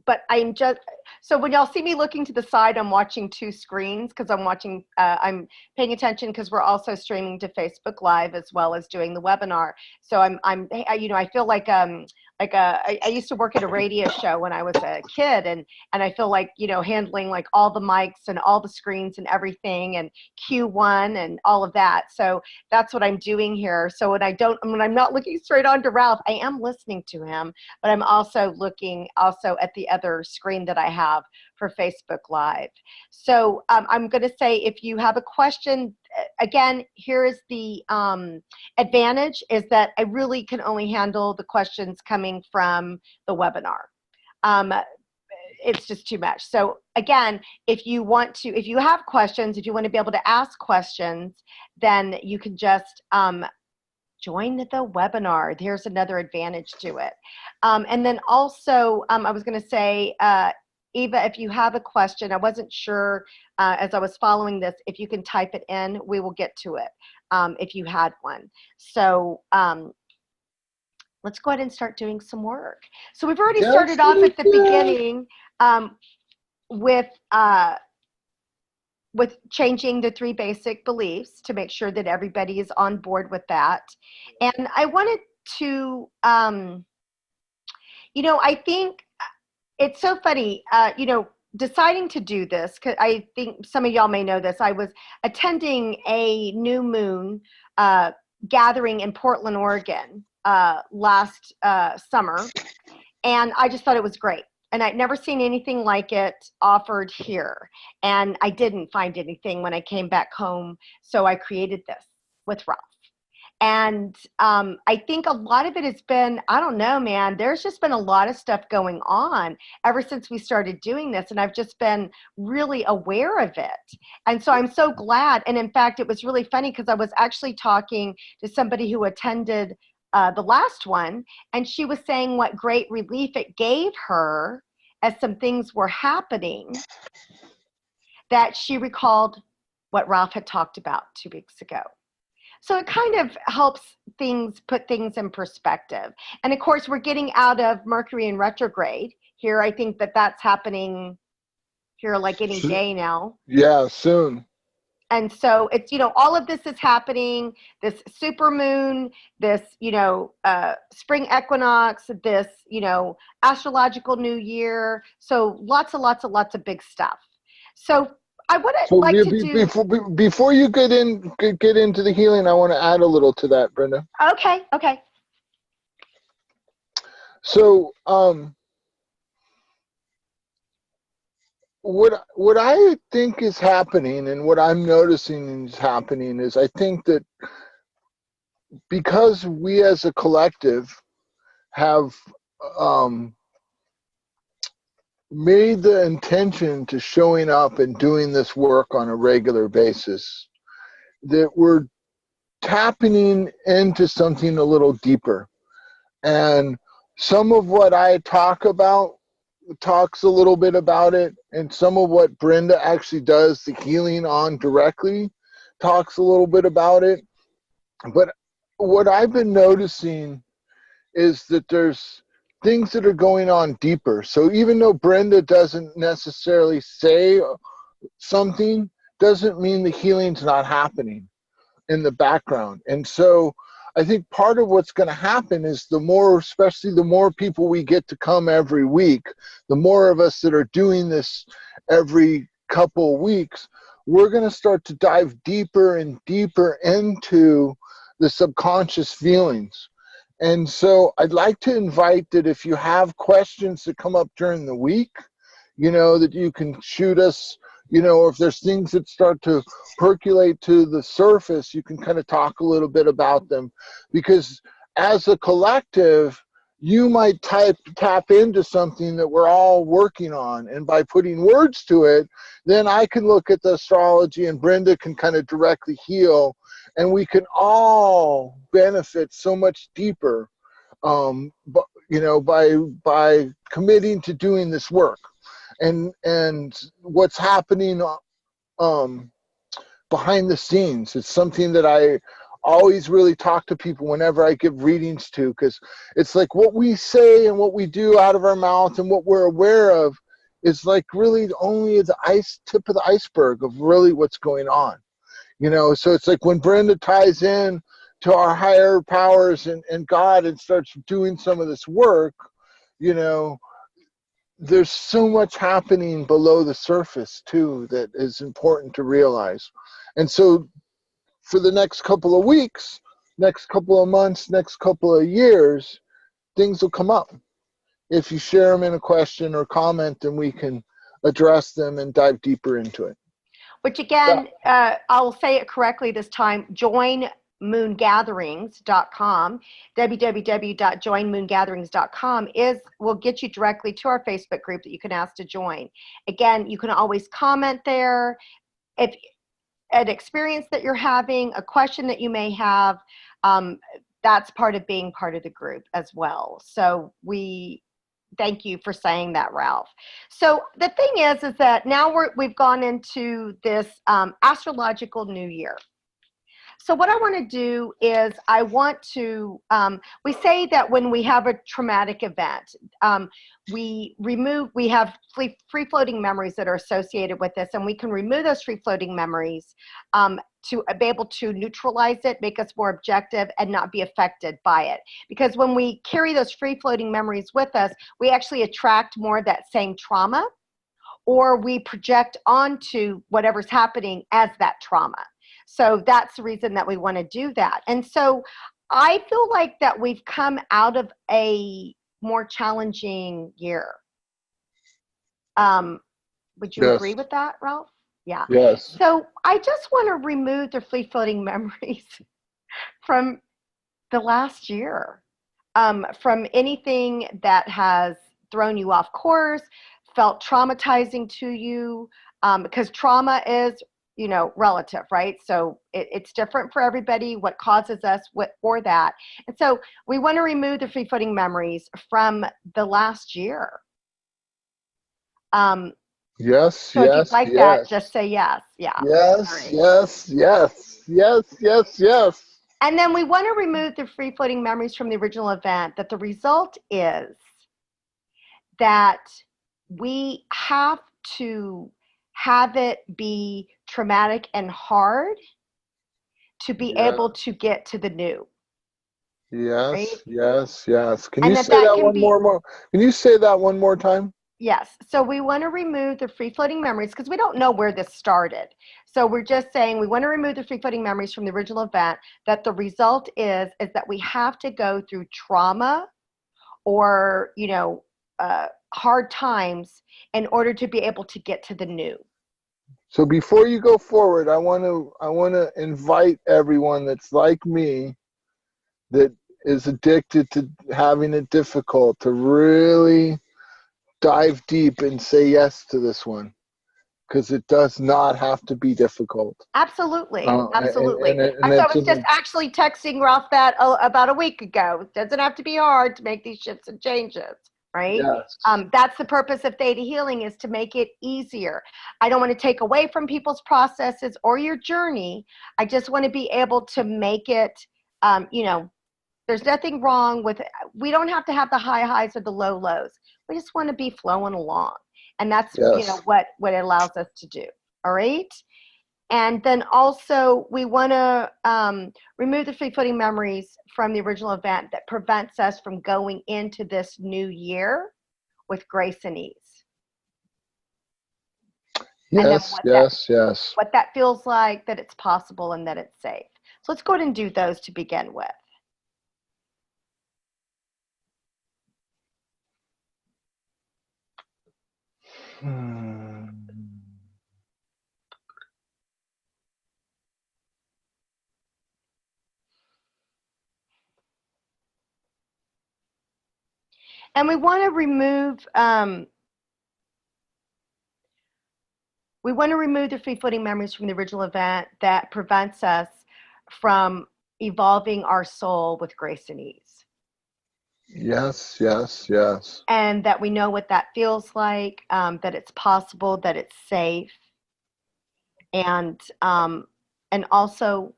But I'm just, so when y'all see me looking to the side, I'm watching two screens because I'm paying attention because we're also streaming to Facebook Live as well as doing the webinar. So I feel like I used to work at a radio show when I was a kid, and I feel like, handling like all the mics and all the screens and everything and Q1 and all of that. So that's what I'm doing here. So when I'm not looking straight on to Ralph, I am listening to him, but I'm also looking also at the other screen that I have for Facebook Live. So I'm going to say, if you have a question, again, here is the advantage is that I really can only handle the questions coming from the webinar. It's just too much. So again, if you have questions, if you want to be able to ask questions, then you can just join the webinar. There's another advantage to it. And then also, I was going to say, Eva, if you have a question, I wasn't sure as I was following this, if you can type it in, we will get to it if you had one. So let's go ahead and start doing some work. So we've already started off at the beginning with changing the 3 basic beliefs to make sure that everybody is on board with that. And I wanted to, I think it's so funny, deciding to do this, because I think some of y'all may know this. I was attending a new moon gathering in Portland, Oregon last summer, and I just thought it was great. And I'd never seen anything like it offered here. And I didn't find anything when I came back home. So I created this with Ralph. And I think a lot of it has been, I don't know, man, there's just been a lot of stuff going on ever since we started doing this. And I've just been really aware of it. And so I'm so glad. And in fact, it was really funny because I was actually talking to somebody who attended the last one, and she was saying what great relief it gave her as some things were happening, that she recalled what Ralph had talked about 2 weeks ago. So it kind of helps put things in perspective. And of course, we're getting out of Mercury in retrograde here. I think that that's happening here like any day now. Yeah, soon. And so it's, all of this is happening, this super moon, this, spring equinox, this, astrological new year. So lots of big stuff. So I would like to do. Before you get into the healing, I want to add a little to that, Brenda. Okay. So, what I think is happening, and what I'm noticing is happening, is I think that because we as a collective have made the intention to showing up and doing this work on a regular basis, that we're tapping into something a little deeper. And some of what I talk about talks a little bit about it, and some of what Brenda actually does the healing on directly talks a little bit about it. But what I've been noticing is that there's things that are going on deeper. So even though Brenda doesn't necessarily say something, doesn't mean the healing's not happening in the background. And so I think part of what's going to happen is especially the more people we get to come every week, the more of us that are doing this every couple of weeks, we're going to start to dive deeper and deeper into the subconscious feelings. And so I'd like to invite that if you have questions that come up during the week, that you can shoot us, if there's things that start to percolate to the surface, you can kind of talk a little bit about them. Because as a collective, you might tap into something that we're all working on. And by putting words to it, then I can look at the astrology and Brenda can kind of directly heal. And we can all benefit so much deeper, by committing to doing this work. And what's happening behind the scenes is something that I always really talk to people whenever I give readings to, because it's like what we say and what we do out of our mouth and what we're aware of is like really only the tip of the iceberg of really what's going on. So it's like when Brenda ties in to our higher powers and God and starts doing some of this work, there's so much happening below the surface too that is important to realize. And so for the next couple of weeks, next couple of months, next couple of years, things will come up. If you share them in a question or comment, then we can address them and dive deeper into it. Which again, I'll say it correctly this time, joinmoongatherings.com, www.joinmoongatherings.com will get you directly to our Facebook group that you can ask to join. Again, you can always comment there. If an experience that you're having, a question that you may have, that's part of being part of the group as well. So we thank you for saying that, Ralph. So the thing is that now we've gone into this astrological new year. So what I want to do is I want to, we say that when we have a traumatic event, we have free-floating memories that are associated with this, and we can remove those free-floating memories to be able to neutralize it, make us more objective, and not be affected by it. Because when we carry those free-floating memories with us, we actually attract more of that same trauma, or we project onto whatever's happening as that trauma. So that's the reason that we want to do that. And so I feel like that we've come out of a more challenging year. Would you agree with that, Ralph? Yeah. Yes. So I just want to remove the free-floating memories from the last year, from anything that has thrown you off course, felt traumatizing to you, because trauma is relative, right? So it's different for everybody, what causes us for that. And so we want to remove the free-floating memories from the last year. Yes, So if you'd yes, like that, yes. just say yes. Yeah. All Yes, right. yes, yes, yes, yes, yes. And then we want to remove the free floating memories from the original event, that the result is that we have to have it be traumatic and hard to be Yeah. able to get to the new, right? Yes, yes, yes. Can And you that say that that can one be, more? Can you say that one more time? yes. So we want to remove the free floating memories because we don't know where this started. So we're just saying we want to remove the free floating memories from the original event, that the result is that we have to go through trauma or, hard times in order to be able to get to the new. So before you go forward, I want to invite everyone that's like me, that is addicted to having it difficult, to really dive deep and say yes to this one, because it does not have to be difficult. Absolutely, And, absolutely. and So I it's was just an, actually texting Ralph that about a week ago. It doesn't have to be hard to make these shifts and changes, right? yes, That's the purpose of Theta Healing, is to make it easier. I don't want to take away from people's processes or your journey. I just want to be able to make it, there's nothing wrong with it. We don't have to have the high highs or the low lows. We just want to be flowing along. And that's, yes, what it allows us to do. All right. And then also we want to remove the free-floating memories from the original event that prevents us from going into this new year with grace and ease. And then yes, yes, yes. what that feels like, that it's possible and that it's safe. So let's go ahead and do those to begin with. Hmm. And we want to remove the free-floating memories from the original event that prevents us from evolving our soul with grace and ease. Yes, yes, yes. And that we know what that feels like, that it's possible, that it's safe, and also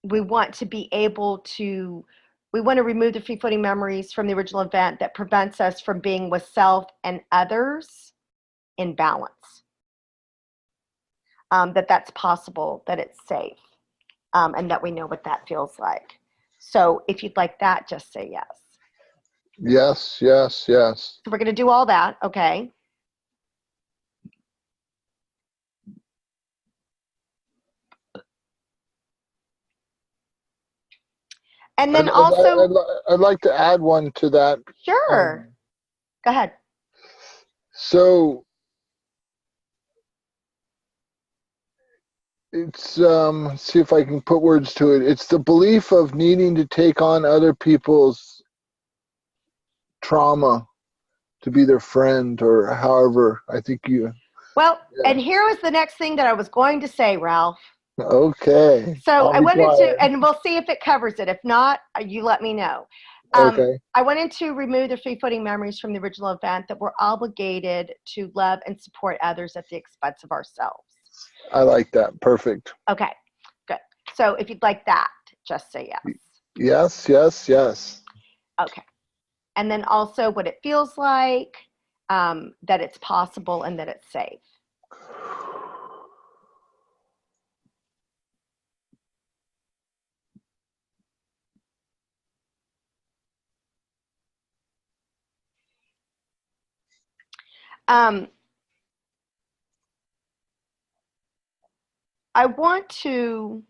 we want to be able to. We want to remove the free-floating memories from the original event that prevents us from being with self and others in balance. That's possible, that it's safe, and that we know what that feels like. So if you'd like that, just say yes. Yes, yes, yes. So we're going to do all that, okay? And I'd, then I'd, also, I'd like to add one to that. sure, go ahead. So it's let's see if I can put words to it. It's the belief of needing to take on other people's trauma to be their friend, or however. I think you. Well, Yeah. and here was the next thing that I was going to say, Ralph. Okay. So I'll I be wanted to, quiet. and we'll see if it covers it. If not, you let me know. Okay. I wanted to remove the free-floating memories from the original event that we're obligated to love and support others at the expense of ourselves. I like that. Perfect. Okay, good. So if you'd like that, just say yes. Yes, yes, yes. Okay. And then also what it feels like, that it's possible and that it's safe. Um, I want to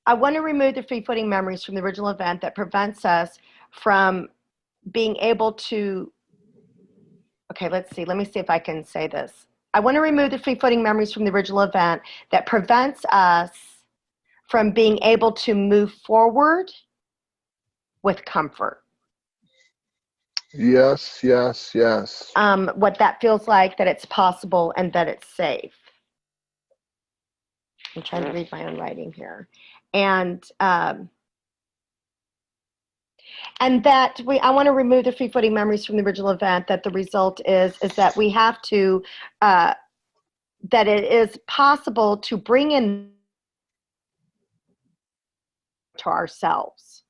remove the free-floating memories from the original event that prevents us from being able to, okay, let's see. Let me see if I can say this. I want to remove the free-floating memories from the original event that prevents us from being able to move forward with comfort. Yes, yes, yes. What that feels like, that it's possible and that it's safe. I'm trying to read my own writing here. And And that I want to remove the free-floating memories from the original event. That the result is that we have to, that it is possible to bring in to ourselves.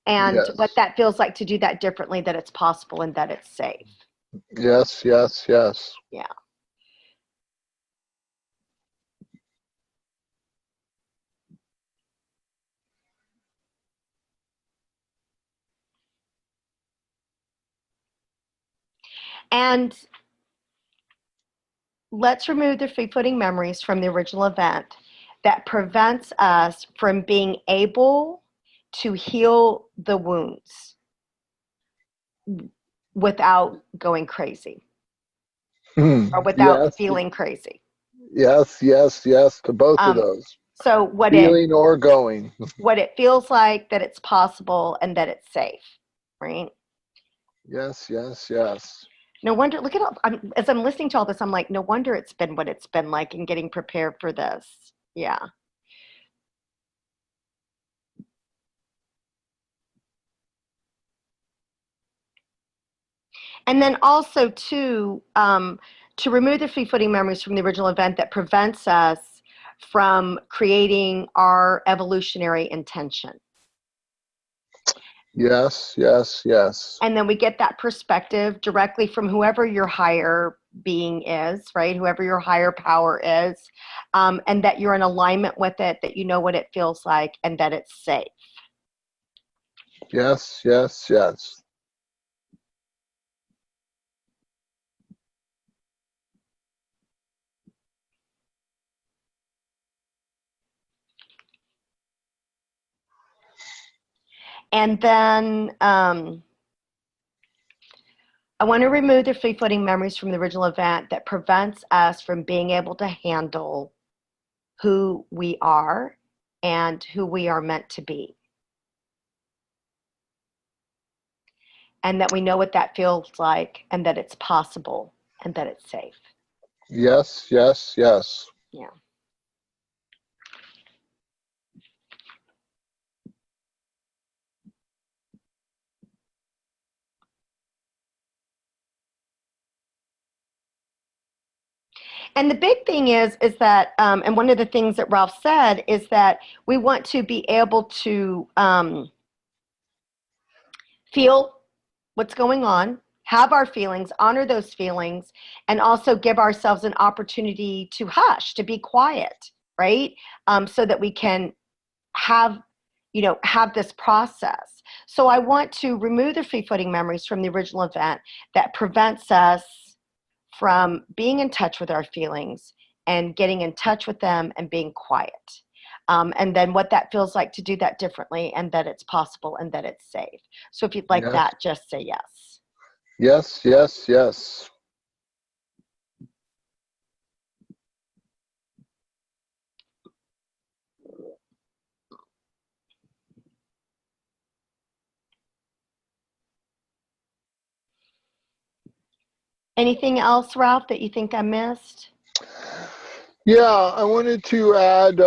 And Yes. what that feels like to do that differently, that it's possible and that it's safe. Yes, yes, yes. Yeah. And let's remove the free-floating memories from the original event that prevents us from being able to heal the wounds without going crazy or without Yes, feeling crazy. yes, yes, yes to both of Um, those. so Feeling or going. what it feels like, that it's possible and that it's safe, right? Yes, yes, yes. No wonder, look at all, as I'm listening to all this, I'm like, no wonder it's been what it's been like in getting prepared for this. Yeah. And then also to remove the free-floating memories from the original event that prevents us from creating our evolutionary intention. Yes, yes, yes. And then we get that perspective directly from whoever your higher being is, right? Whoever your higher power is, and that you're in alignment with it, that you know what it feels like, and that it's safe. Yes, yes, yes. And then I want to remove the free-floating memories from the original event that prevents us from being able to handle who we are and who we are meant to be. And that we know what that feels like and that it's possible and that it's safe. Yes, yes, yes. Yeah. And the big thing is that, and one of the things that Ralph said is that we want to be able to feel what's going on, have our feelings, honor those feelings, and also give ourselves an opportunity to hush, to be quiet, right? So that we can have, have this process. So I want to remove the free-floating memories from the original event that prevents us from being in touch with our feelings and getting in touch with them and being quiet. And then what that feels like to do that differently, and that it's possible and that it's safe. So if you'd like Yes. that, just say yes. Yes, yes, yes. Anything else, Ralph, that you think I missed? Yeah, I wanted to add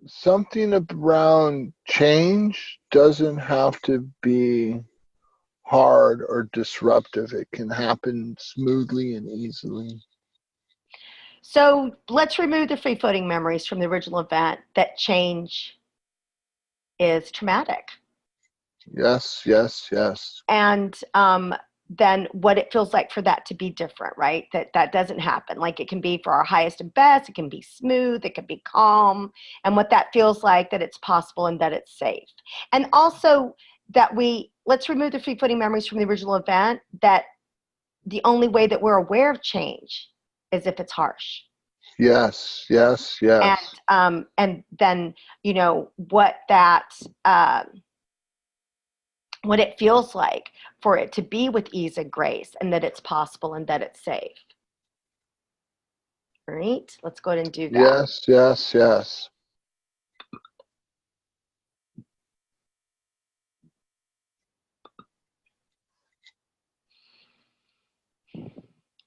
something around change doesn't have to be hard or disruptive. It can happen smoothly and easily. So let's remove the free-floating memories from the original event that change is traumatic. Yes, yes, yes. And then what it feels like for that to be different, right? That doesn't happen. Like it can be for our highest and best, it can be smooth, it can be calm, and what that feels like, that it's possible and that it's safe. And also that let's remove the free-floating memories from the original event, that the only way that we're aware of change is if it's harsh. Yes, yes, yes. And then, what what it feels like for it to be with ease and grace, and that it's possible and that it's safe. All right, let's go ahead and do that. Yes, yes, yes.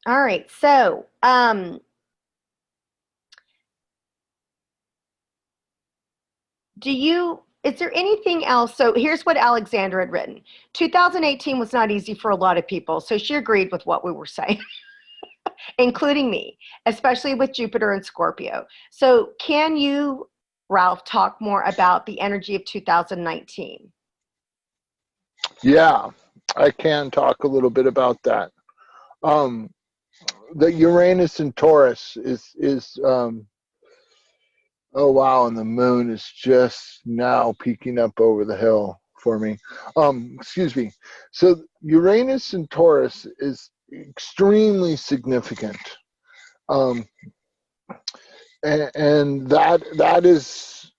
All right, so is there anything else? So here's what Alexandra had written. 2018 was not easy for a lot of people. So she agreed with what we were saying, including me, especially with Jupiter and Scorpio. So can you, Ralph, talk more about the energy of 2019? Yeah, I can talk a little bit about that. The Uranus and Taurus is oh wow, and the moon is just now peeking up over the hill for me. Excuse me. So Uranus and Taurus is extremely significant. And that is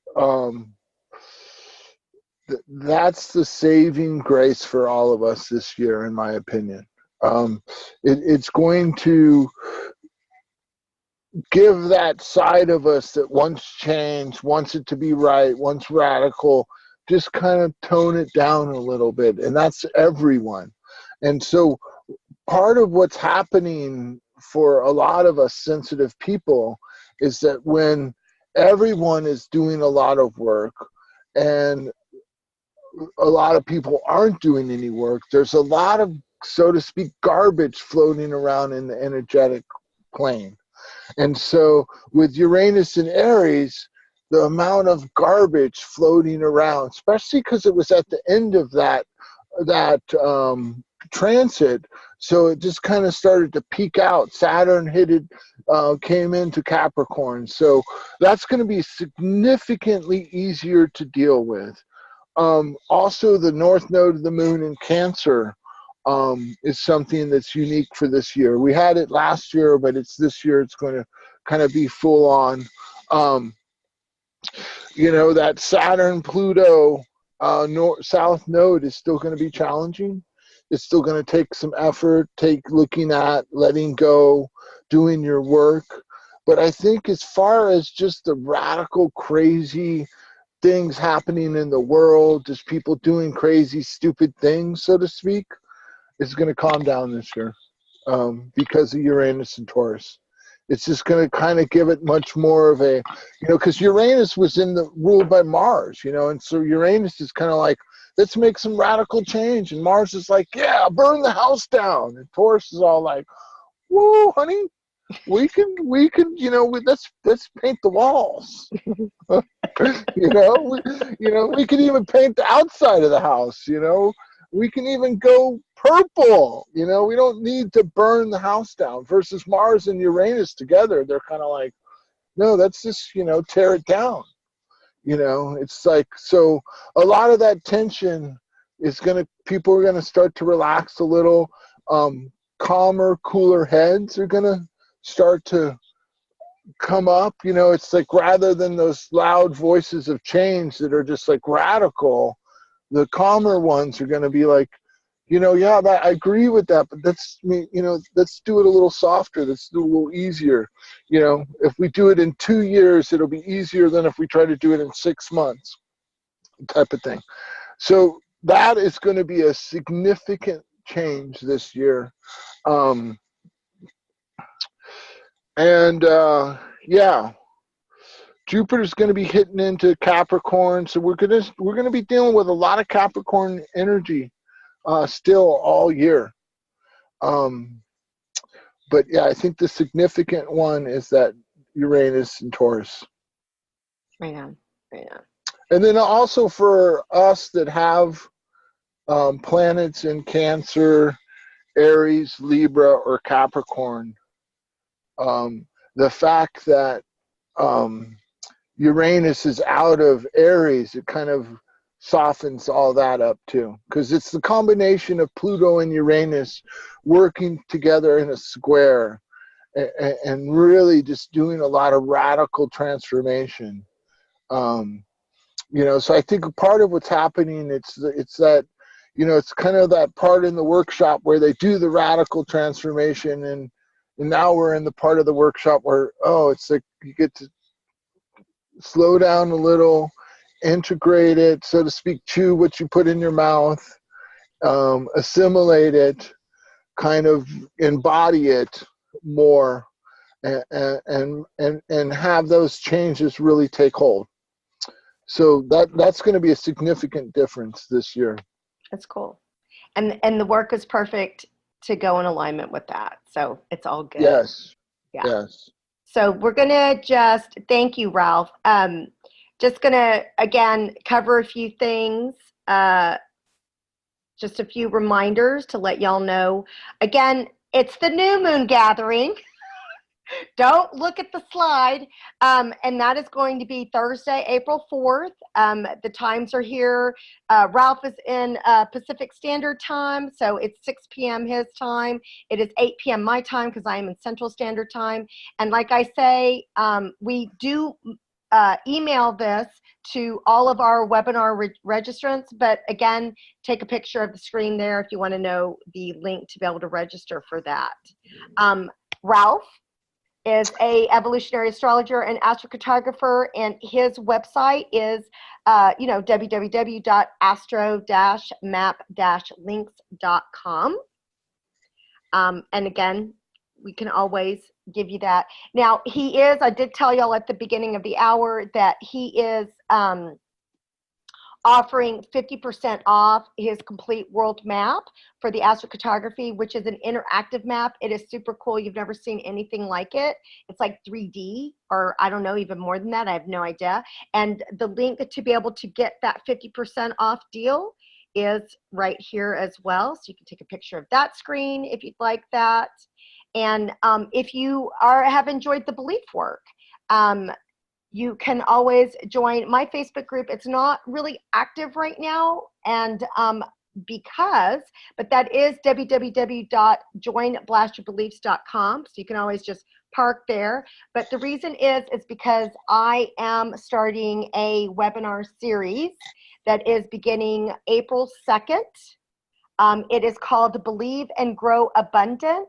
that's the saving grace for all of us this year, in my opinion. It's going to give that side of us that wants change, wants it to be right, wants radical, just kind of tone it down a little bit. And that's everyone. And so part of what's happening for a lot of us sensitive people is that when everyone is doing a lot of work and a lot of people aren't doing any work, there's a lot of, so to speak, garbage floating around in the energetic plane. And so with Uranus and Aries, the amount of garbage floating around, especially because it was at the end of that transit, so it just kind of started to peak out. Saturn came into Capricorn, so that's going to be significantly easier to deal with. Also, the North Node of the Moon in Cancer is something that's unique for this year. We had it last year, but this year it's going to kind of be full on. You know, that Saturn-Pluto South Node is still going to be challenging. It's still going to take some effort, looking at, letting go, doing your work. But I think as far as just the radical, crazy things happening in the world, just people doing crazy, stupid things, so to speak, it's going to calm down this year because of Uranus and Taurus. It's just going to kind of give it much more of a, you know, because Uranus was ruled by Mars, you know, and so Uranus is kind of like, let's make some radical change. And Mars is like, yeah, burn the house down. And Taurus is all like, whoa, honey, we can, you know, let's paint the walls. you know, we can even paint the outside of the house, you know. We can even go purple, you know, we don't need to burn the house down. Versus Mars and Uranus together, they're kind of like, no, let's just, you know, tear it down. You know, it's like, so a lot of that tension is people are going to start to relax a little. Calmer, cooler heads are going to start to come up. You know, it's like rather than those loud voices of change that are just like radical, the calmer ones are going to be like, you know, yeah, I agree with that, but you know, let's do it a little softer. Let's do it a little easier. You know, if we do it in 2 years, it'll be easier than if we try to do it in 6 months, type of thing. So that is going to be a significant change this year. Yeah, Jupiter's going to be hitting into Capricorn, so we're going to be dealing with a lot of Capricorn energy still all year. But yeah, I think the significant one is that Uranus and Taurus. Yeah. And then also for us that have planets in Cancer, Aries, Libra, or Capricorn, the fact that Uranus is out of Aries, it kind of softens all that up too, because it's the combination of Pluto and Uranus working together in a square and really just doing a lot of radical transformation. You know, so I think part of what's happening, it's that, you know, it's kind of that part in the workshop where they do the radical transformation, and now we're in the part of the workshop where, it's like you get to slow down a little, integrate it, so to speak, chew what you put in your mouth, assimilate it, kind of embody it more, and have those changes really take hold. So that's going to be a significant difference this year. That's cool. And the work is perfect to go in alignment with that. So it's all good. Yes. Yeah. Yes. So we're going to just, thank you, Ralph. Just going to, again, cover a few things. Just a few reminders to let y'all know. Again, it's the new moon gathering. Don't look at the slide. And that is going to be Thursday, April 4th. The times are here. Ralph is in Pacific Standard Time, so it's 6 p.m. his time. It is 8 p.m. my time because I am in Central Standard Time. And like I say, we do email this to all of our webinar registrants, but again, take a picture of the screen there if you want to know the link to be able to register for that. Ralph is a evolutionary astrologer and astrocartographer, and his website is www.astro-map-links.com. And again, we can always give you that. Now, he is, I did tell y'all at the beginning of the hour that he is offering 50% off his complete world map for the astrocartography, which is an interactive map. It is super cool. You've never seen anything like it. It's like 3D, or I don't know, even more than that. I have no idea. And the link to be able to get that 50% off deal is right here as well. So you can take a picture of that screen if you'd like that. And if you have enjoyed the belief work, you can always join my Facebook group. It's not really active right now, and but that is www.joinblastyourbeliefs.com. So you can always just park there. But the reason is because I am starting a webinar series that is beginning April 2nd. It is called Believe and Grow Abundant,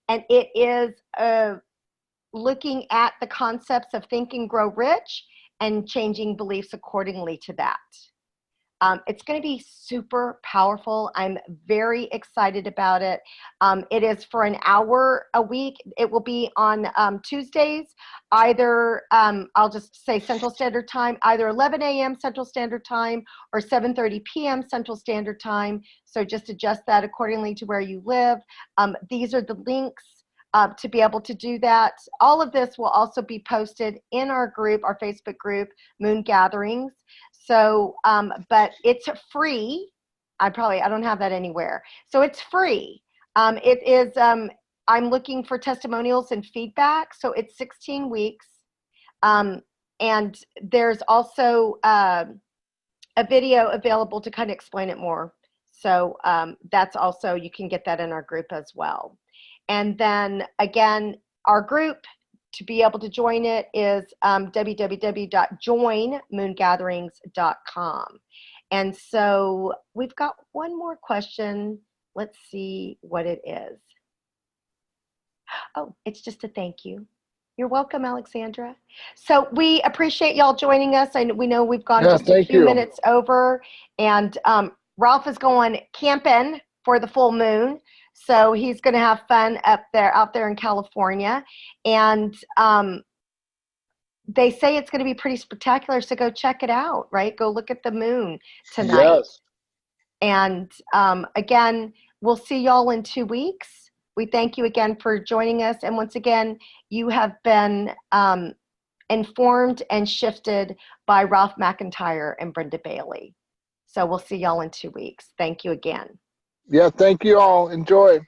and it is looking at the concepts of Think and Grow Rich and changing beliefs accordingly to that. It's going to be super powerful. I'm very excited about it. It is for an hour a week. It will be on Tuesdays, either, I'll just say Central Standard Time, either 11 a.m. Central Standard Time or 7:30 p.m. Central Standard Time. So just adjust that accordingly to where you live. These are the links to be able to do that. All of this will also be posted in our group, our Facebook group, Moon Gatherings. So, but it's free. I don't have that anywhere. So it's free. It is, I'm looking for testimonials and feedback. So it's 16 weeks. And there's also a video available to kind of explain it more. So that's also, you can get that in our group as well. And then again, our group, to be able to join it, is www.joinmoongatherings.com. And so we've got one more question. Let's see what it is. Oh, it's just a thank you. You're welcome, Alexandra. So we appreciate y'all joining us. We know we've gone just a few minutes over. And Ralph is going camping for the full moon. So he's going to have fun out there in California. And they say it's going to be pretty spectacular. So go check it out, right? Go look at the moon tonight. Yes. And again, we'll see y'all in 2 weeks. We thank you again for joining us. And once again, you have been informed and shifted by Ralph Macintyre and Brenda Bailey. So we'll see y'all in 2 weeks. Thank you again. Yeah, thank you all. Enjoy.